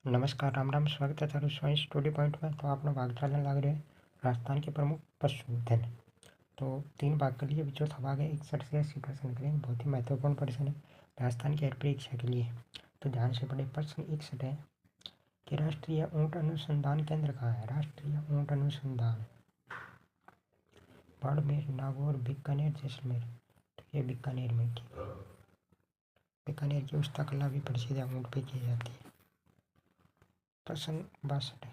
नमस्कार, राम राम। स्वागत है थारू स्वाइन स्टडी पॉइंट में। तो आपने भाग चलने लग रहे हैं राजस्थान के प्रमुख पशुधन। तो 3 भाग के लिए चौथा भाग है 61 से 80% के लिए। बहुत ही महत्वपूर्ण प्रश्न है राजस्थान की हर परीक्षा के लिए। तो ध्यान से पढ़े। प्रश्न 61 है कि राष्ट्रीय ऊंट अनुसंधान केंद्र कहाँ है। राष्ट्रीय ऊंट अनुसंधान बाड़मेर, नागौर, बीकानेर, जैसलमेर। तो ये बीकानेर में की। बीकानेर की उस्ता कला भी प्रसिद्ध है, ऊंट पे की जाती है। प्रश्न 62 है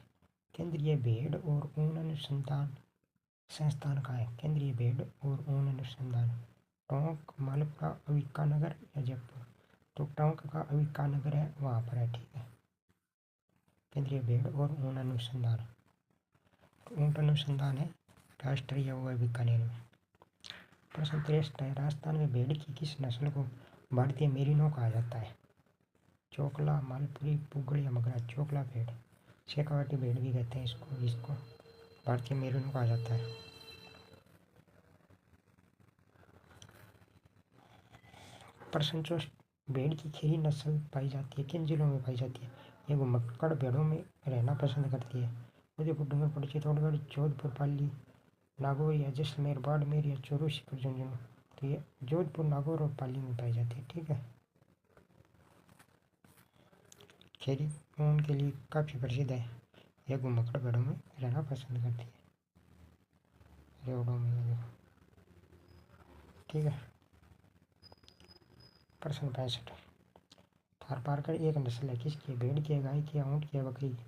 केंद्रीय भेड़ और ऊन अनुसंधान संस्थान कहाँ है। केंद्रीय भेड़ और ऊन अनुसंधान टोंक, मालपुरा, अविकानगर या जयपुर। तो टोंक का अविकानगर है, वहाँ पर है। ठीक है। केंद्रीय भेड़ और ऊन अनुसंधान ऊंट अनुसंधान है राष्ट्रीय वो है बीकानेर में। प्रश्न 63 है राजस्थान में भेड़ की किस नस्ल को भारतीय मेरिनो कहा जाता है। चोकला, मालपुरी, पुगड़ या मगरा। चोकला भेड़, शेखावाटी भेड़ भी कहते हैं इसको भारतीय मेरिनो कहा जाता है। प्रश्न 64 भेड़ की खीरी नस्ल पाई जाती है किन जिलों में पाई जाती है। ये घुमक्कड़ भेड़ों में रहना पसंद करती है। उदयपुर, डूंगरपुर, चित्तौड़गढ़, जोधपुर, पाली, नागौर या जैसलमेर, बाड़मेर या चूरू, सीकर, झुंझुनू। तो ये जोधपुर, नागौर और पाली में पाई जाती है। ठीक है। खीरी ऊन के लिए काफ़ी प्रसिद्ध है। यह घुमक्कड़ भेड़ों में रहना पसंद करती है, रेवड़ों में। ठीक है। प्रश्न 65 थारपारकर एक नस्ल है किसकी। भेड़ की, गाय की, ऊंट की, बकरी की।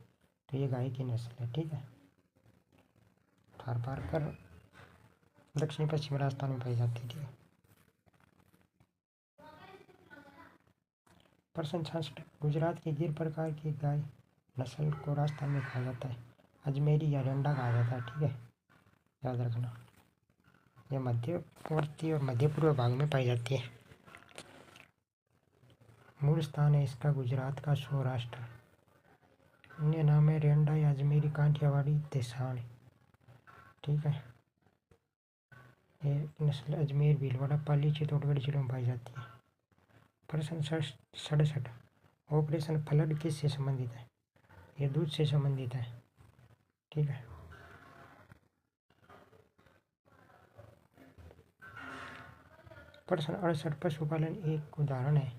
तो ये गाय की नस्ल है। ठीक है। थारपारकर दक्षिणी पश्चिम राजस्थान में पाई जाती है। ठीक है। प्रश्न 66 गुजरात के गिर प्रकार की गाय नस्ल को राजस्थान में कहा जाता है अजमेरी या रेंडा कहा जाता है। ठीक है, याद रखना। यह मध्यवर्ती और मध्य पूर्व भाग में पाई जाती है। मूल स्थान है इसका गुजरात का सौराष्ट्र। अन्य नाम है रेंडा या अजमेरी, काठियावाड़ी, देसाण। ठीक है। ये नस्ल अजमेर, भीलवाड़ा, पाली, चित्तौड़गढ़ जिलों में पाई जाती है। प्रश्न 67 ऑपरेशन फ्लड किससे संबंधित है। ये दूध से संबंधित है। ठीक है। प्रश्न 68 पशुपालन एक उदाहरण है।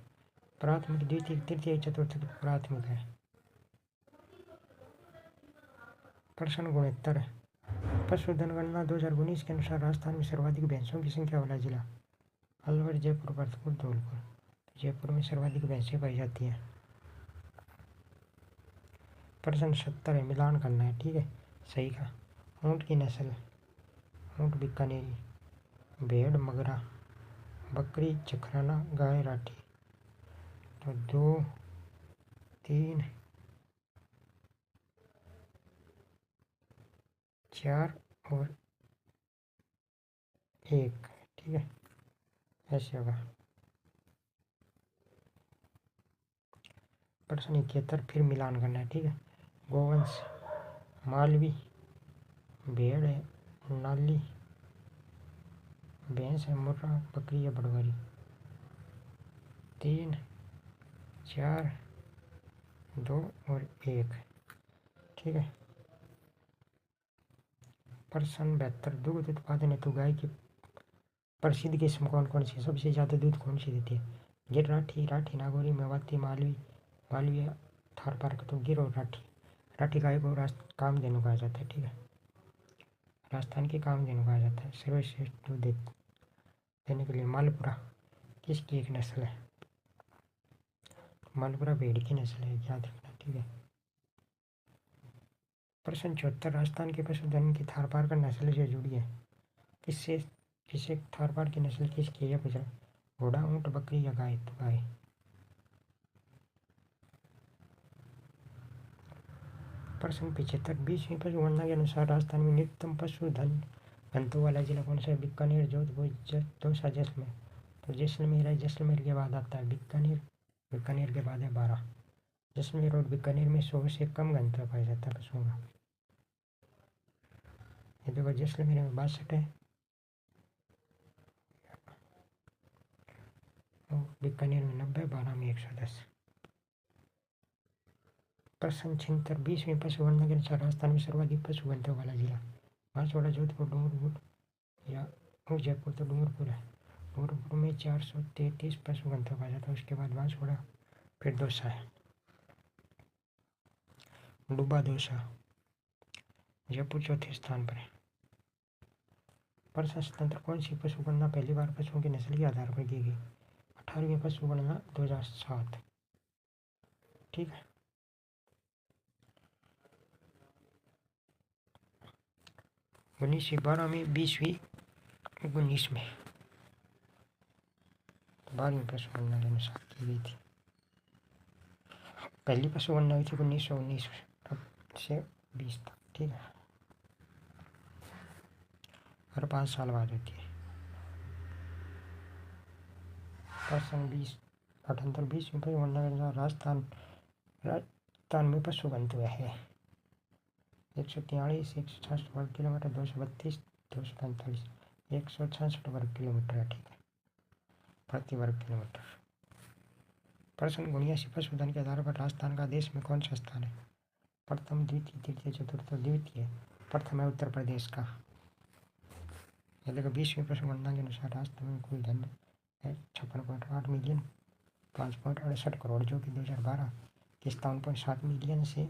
प्राथमिक, द्वितीय, तृतीय, चतुर्थ प्राथमिक है। प्रश्न 69 पशुधन गणना 2019 के अनुसार राजस्थान में सर्वाधिक भैंसों की संख्या वाला जिला अलवर, जयपुर, भरतपुर, धौलपुर। जयपुर में सर्वाधिक भैंसें पाई जाती हैं। प्रश्न 70 है मिलान करना है। ठीक है, सही का। ऊँट की नस्ल ऊँट बीकानेरी, भेड़ मगरा, बकरी जखराना, गाय राठी। तो 2, 3, 4 और 1। ठीक है, ऐसे होगा। प्रश्न 71 फिर मिलान करना है। ठीक है। गोवंश मालवी, भेड़ है नाली, भैंस है मुर्रा, बकरी है बड़वारी। 3, 4, 2 और 1। ठीक है। प्रश्न 72 दूध उत्पादन हेतु गाय की प्रसिद्ध किस्म कौन कौन सी है। सबसे ज़्यादा दूध कौन सी देती है। गिर, राठी, राठी नागौरी, मेवाती, मालवी, मालवी, थारपारकर। तो गिर और राठी। राठी गाय को कामधेनु कहा जाता है। ठीक है, राजस्थान की कामधेनु कहा जाता है। सर्वश्रेष्ठ दूध देने के लिए मालपुरा किसकी एक नस्ल है। मालपुरा भेड़ की नस्ल है, याद रखना। ठीक है। प्रश्न 74 राजस्थान के पशुधन की थारपारकर नस्ल से जुड़ी है किससे किसे थारपार की नस्ल किसकी है पूछा। घोड़ा, ऊंट, बकरी या गाय। तो गाय। प्रश्न 75 20वीं पशुगणना के अनुसार राजस्थान में न्यूनतम पशुधन घनत्व वाला जिला कौन सा है। बीकानेर, जोधपुर, दौसा, जैसलमेर। तो जैसलमेर है। जैसलमेर के बाद आता है बीकानेर, बीकानेर के बाद है 12। जैसलमेर और बीकानेर में 100 से कम घनत्व पाया जाता है पशुओं का। ये देखो जैसलमेर में 62 है और बीकानेर में 90, 12 में 110। प्रश्न 76 20वीं पशु गणना के अनुसार राजस्थान में सर्वाधिक पशु घनत्व वाला जिला बांसवाड़ा, जोधपुर, डूंगरपुर या जयपुर। तो डूंगरपुर है। डूंगरपुर में 433 पशु घनत्व पाया जाता है। उसके बाद बांसवाड़ा, फिर दौसा है, डुबा दौसा, जयपुर चौथे स्थान पर है। प्रश्न 77 कौन सी पशु गणना पहली बार पशुओं की नस्ल के आधार पर की गई? 18वीं पशु गणना 2007। ठीक है। 1912 में, 20वीं 19 में, 12वीं पशु गणना के अनुसार की गई थी। पहली पशु गणना हुई थी 1919 से 20 तक। ठीक है। हर 5 साल बाद होती है। प्रश्न 78 20वीं पशु गणना के अनुसार राजस्थान में पशु घनत्व है 143, 166 वर्ग किलोमीटर, 232, 245, 166 वर्ग किलोमीटर है। ठीक है, प्रति वर्ग किलोमीटर। प्रश्न 79 पशुधन के आधार पर राजस्थान का देश में कौन सा स्थान है? प्रथम, द्वितीय, तृतीय, चतुर्थ। द्वितीय। प्रथम है उत्तर प्रदेश का। ये देखो 20वीं पशु गणना के अनुसार राजस्थान में कुल धन है 56.8 मिलियन 5.68 करोड़, जो कि 2012 के 57.7 मिलियन से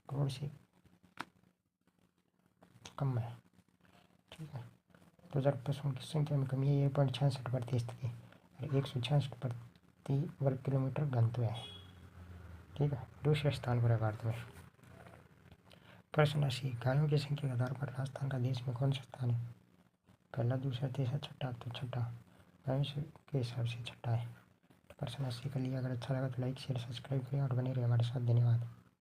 करोड़ से कम है। ठीक है। 2000 पशुओं की संख्या में कमी है 1.66% की और 166 प्रति वर्ग किलोमीटर घनत्व है। ठीक है, दूसरे स्थान पर है भारत में। प्रश्न 80 गायों की संख्या के आधार पर राजस्थान का देश में कौन सा स्थान है? पहला, दूसरा, तीसरा, छठा। तो छठा, गायों के हिसाब से छठा है। प्रश्न 80 कर लिया। अगर अच्छा लगा तो लाइक शेयर सब्सक्राइब करें और बने रहे हमारे साथ। धन्यवाद।